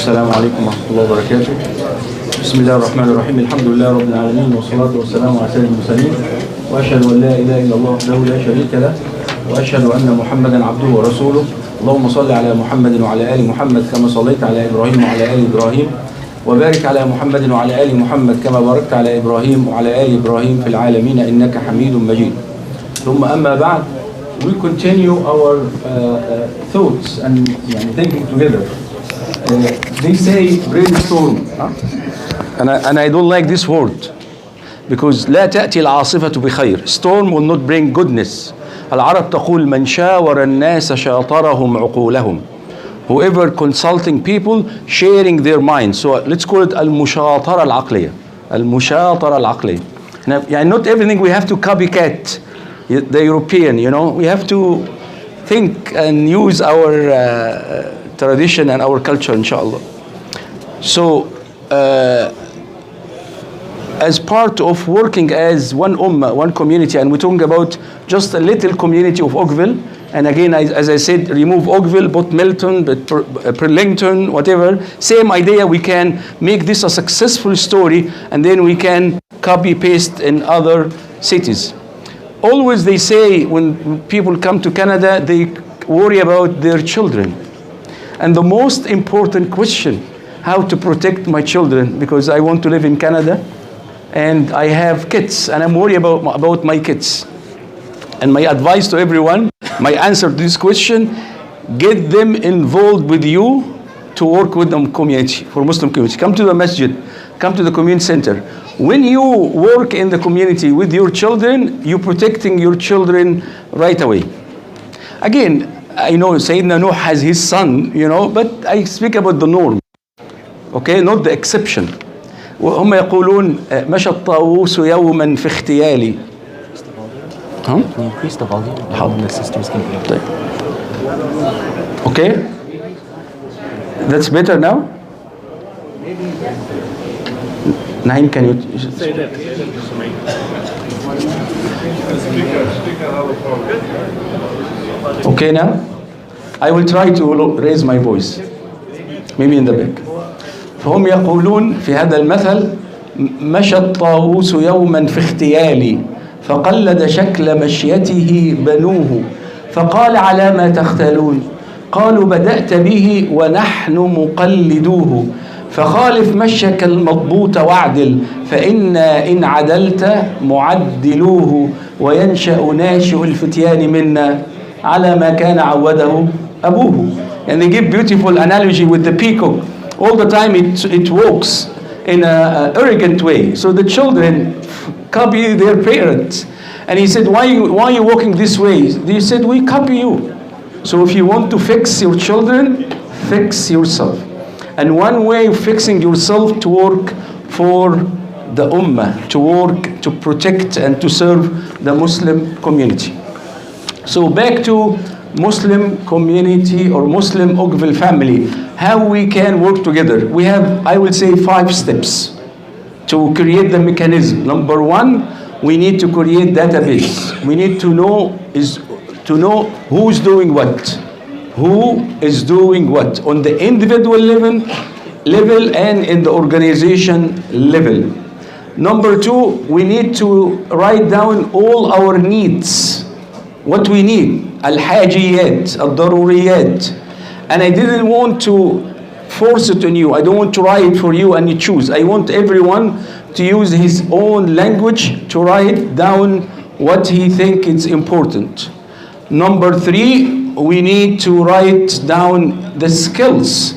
السلام عليكم ورحمة الله وبركاته. بسم الله الرحمن الرحيم. الحمد لله رب العالمين والصلاة والسلام على سيد المرسلين، وأشهد أن لا إله إلا الله وحده لا شريك له، وأشهد أن محمدا عبده ورسوله. اللهم صل على محمد وعلى آل محمد كما صليت على إبراهيم وعلى آل إبراهيم، وبارك على محمد وعلى آل محمد كما باركت على إبراهيم وعلى آل إبراهيم في العالمين إنك حميد مجيد. ثم أما بعد, we continue our thoughts and thinking together. They say brainstorm, and I don't like this word because لا تأتي العاصفة بخير. Storm will not bring goodness. العرب تقول من شاور الناس شاطرهم عقولهم. Whoever consulting people, sharing their minds. So let's call it المشاطرة العقلية. المشاطرة العقلية. Now, not everything we have to copycat the European, we have to think and use our tradition and our culture, inshallah. So, as part of working as one ummah, one community, and we're talking about just a little community of Oakville, and again, as I said, remove Oakville, but Milton, but Burlington, whatever, same idea, we can make this a successful story, and then we can copy-paste in other cities. Always they say when people come to Canada, they worry about their children. And the most important question, how to protect my children, because I want to live in Canada and I have kids and I'm worried about my kids. And my advice to everyone, my answer to this question, get them involved with you to work with the community, for Muslim community. Come to the masjid, come to the community center. When you work in the community with your children, you're protecting your children right away. Again, I know Sayyidina Nuh has his son, but I speak about the norm. Okay, not the exception. وهم يقولون مشى الطاووس يوما في اختيالي. Can you increase the volume? How the sisters can hear. Okay, that's better now. Naim, can you say that? Okay now? I will try to raise my voice. Maybe in the back. فهم يقولون في هذا المثل مشى الطاووس يوما في اختيالي فقلد شكل مشيته بنوه فقال على ما تختالون قالوا بدأت به ونحن مقلدوه فخالف مشيك المضبوط واعدل فإن عدلت معدلوه وينشأ ناشئ الفتيان منا على ما كان عوده أبوه. And they give beautiful analogy with the peacock. All the time it walks in an arrogant way. So the children copy their parents. And he said, why are you walking this way? They said, we copy you. So if you want to fix your children, fix yourself. And one way of fixing yourself to work for the ummah, to work to protect and to serve the Muslim community. So back to Muslim community or Muslim Oakville family, how we can work together. We have, I will say, 5 steps to create the mechanism. Number 1, we need to create database. We need to know who's doing what. Who is doing what on the individual level and in the organization level. Number 2, we need to write down all our needs. What we need, al-hajiyat, al-daruriyat. And I didn't want to force it on you. I don't want to write for you and you choose. I want everyone to use his own language to write down what he thinks is important. Number 3, we need to write down the skills.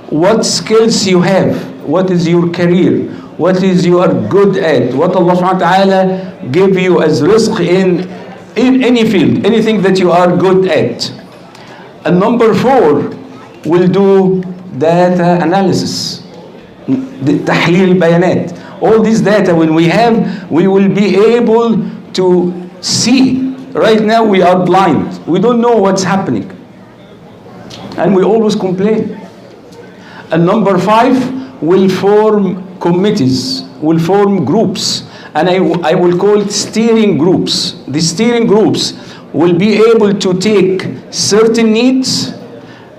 What skills you have? What is your career? What is you are good at? What Allah subhanahu wa ta'ala give you as rizq in any field, anything that you are good at. And number 4, we'll do data analysis. تحليل البيانات. All this data when we have, we will be able to see. Right now we are blind. We don't know what's happening. And we always complain. And number 5, we'll form committees, we'll form groups. And I will call it steering groups. The steering groups will be able to take certain needs,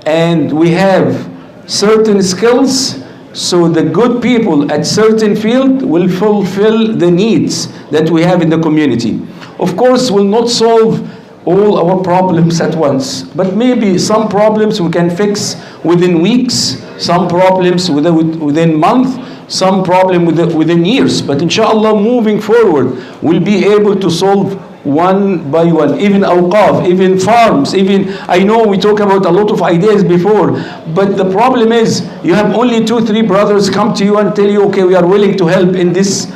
and we have certain skills, so the good people at certain field will fulfill the needs that we have in the community. Of course, will not solve all our problems at once, but maybe some problems we can fix within weeks, some problems within month, some problem within years. But inshallah, moving forward, we'll be able to solve one by one, even awqaf, even farms, even, I know we talk about a lot of ideas before, but the problem is you have only 2-3 brothers come to you and tell you, okay, we are willing to help in this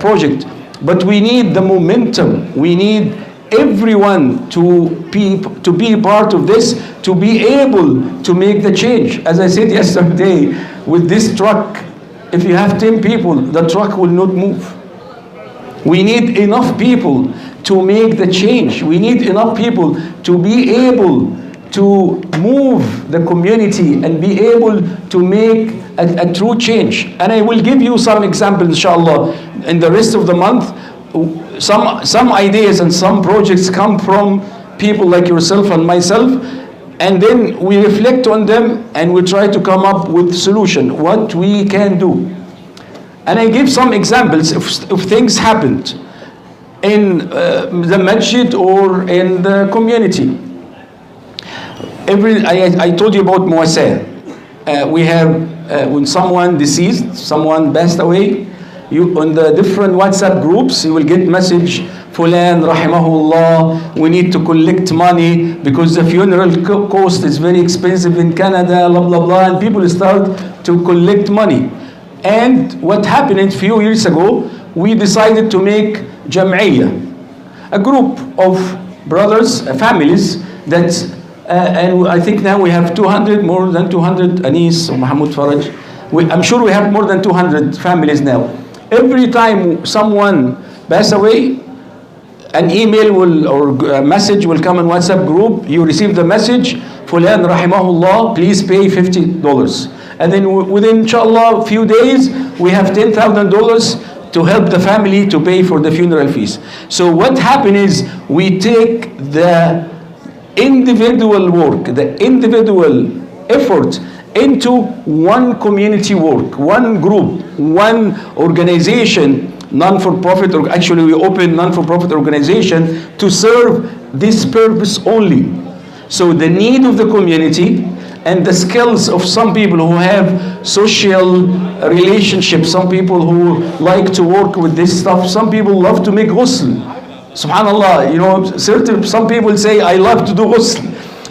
project. But we need the momentum. We need everyone to be part of this, to be able to make the change. As I said yesterday, with this truck, if you have 10 people, the truck will not move. We need enough people to make the change. We need enough people to be able to move the community and be able to make a true change. And I will give you some examples, inshallah, in the rest of the month. Some ideas and some projects come from people like yourself and myself, and then we reflect on them and we try to come up with solution, what we can do. And I give some examples if things happened in the masjid or in the community. I told you about muwasa. We have when someone deceased, someone passed away, you on the different WhatsApp groups, you will get message, Fulan rahimahullah, we need to collect money because the funeral cost is very expensive in Canada, blah blah blah, and people start to collect money. And what happened a few years ago, we decided to make Jam'iyya, a group of brothers, families that, and I think now we have 200, more than 200, Anis or Mahmoud Faraj. I'm sure we have more than 200 families now. Every time someone passes away, an email will or a message will come in WhatsApp group. You receive the message, Fulan rahimahullah, please pay $50. And then within, inshallah, a few days, we have $10,000 to help the family to pay for the funeral fees. So what happened is we take the individual work, the individual effort into one community work, one group, one organization, non-for-profit, or actually we open non-for-profit organization to serve this purpose only. So the need of the community and the skills of some people who have social relationships, some people who like to work with this stuff, some people love to make ghusl. Subhanallah, you know, some people say, I love to do ghusl.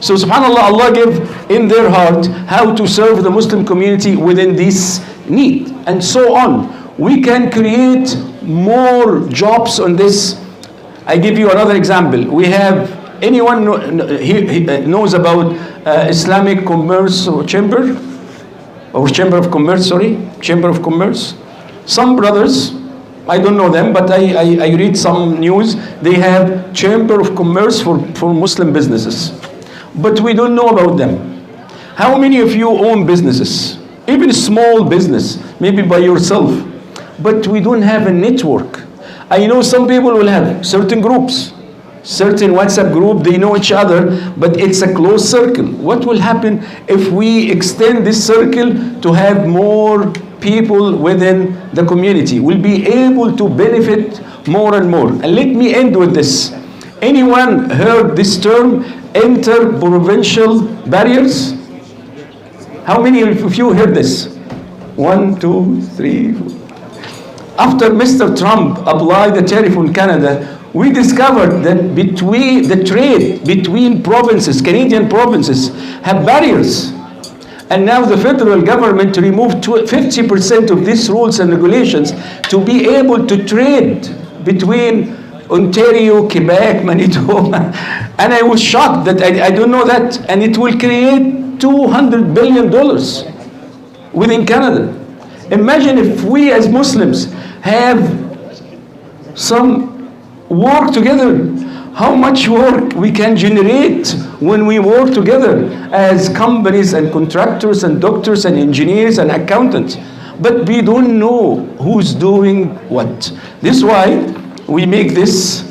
So subhanallah, Allah gave in their heart how to serve the Muslim community within this need, and so on. We can create more jobs on this. I give you another example. We have, anyone knows about Islamic Commerce or Chamber? Or Chamber of Commerce, sorry? Chamber of Commerce. Some brothers, I don't know them, but I read some news. They have Chamber of Commerce for Muslim businesses. But we don't know about them. How many of you own businesses? Even a small business, maybe by yourself. But we don't have a network. I know some people will have certain groups, certain WhatsApp group, they know each other, but it's a closed circle. What will happen if we extend this circle to have more people within the community? We'll be able to benefit more and more. And let me end with this. Anyone heard this term, interprovincial barriers? How many of you heard this? 1, 2, 3, 4. After Mr. Trump applied the tariff on Canada, we discovered that between the trade between provinces, Canadian provinces, have barriers. And now the federal government removed 50% of these rules and regulations to be able to trade between Ontario, Quebec, Manitoba. And I was shocked that I don't know that. And it will create $200 billion within Canada. Imagine if we as Muslims have some work together, how much work we can generate when we work together as companies and contractors and doctors and engineers and accountants. But we don't know who's doing what. This is why we make this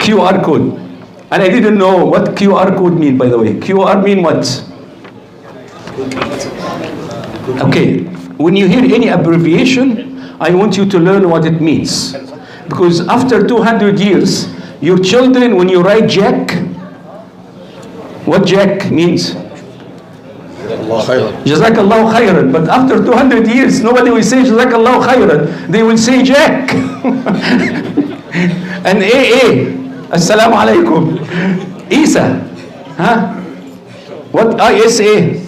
QR code. And I didn't know what QR code mean, by the way. QR mean what? Okay, when you hear any abbreviation, I want you to learn what it means. Because after 200 years, your children, when you write Jack, what Jack means? Jazakallahu khairan. But after 200 years, nobody will say Jazakallahu khairan. They will say Jack. And AA, Assalamu alaikum. Isa, huh? What ISA?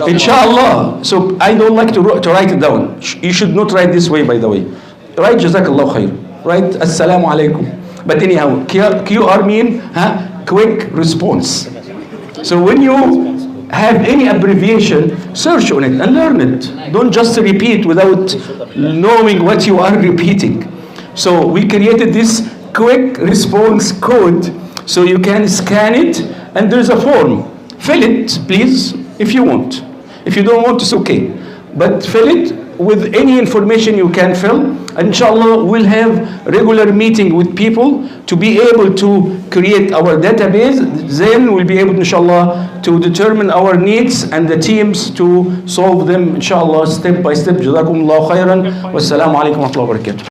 Inshallah. So I don't like to write it down. You should not write this way, by the way. Write Jazakallahu khair. Write Assalamu alaikum. But anyhow, QR mean quick response. So when you have any abbreviation, search on it and learn it. Don't just repeat without knowing what you are repeating. So we created this quick response code so you can scan it, and there's a form. Fill it, please, if you want. If you don't want, it's okay. But fill it with any information you can fill. And inshallah, we'll have regular meeting with people to be able to create our database. Then we'll be able, inshallah, to determine our needs and the teams to solve them, inshallah, step by step. Jazakumullahu khairan. Wassalamu alaikum wa rahmatullahi wa barakatuh.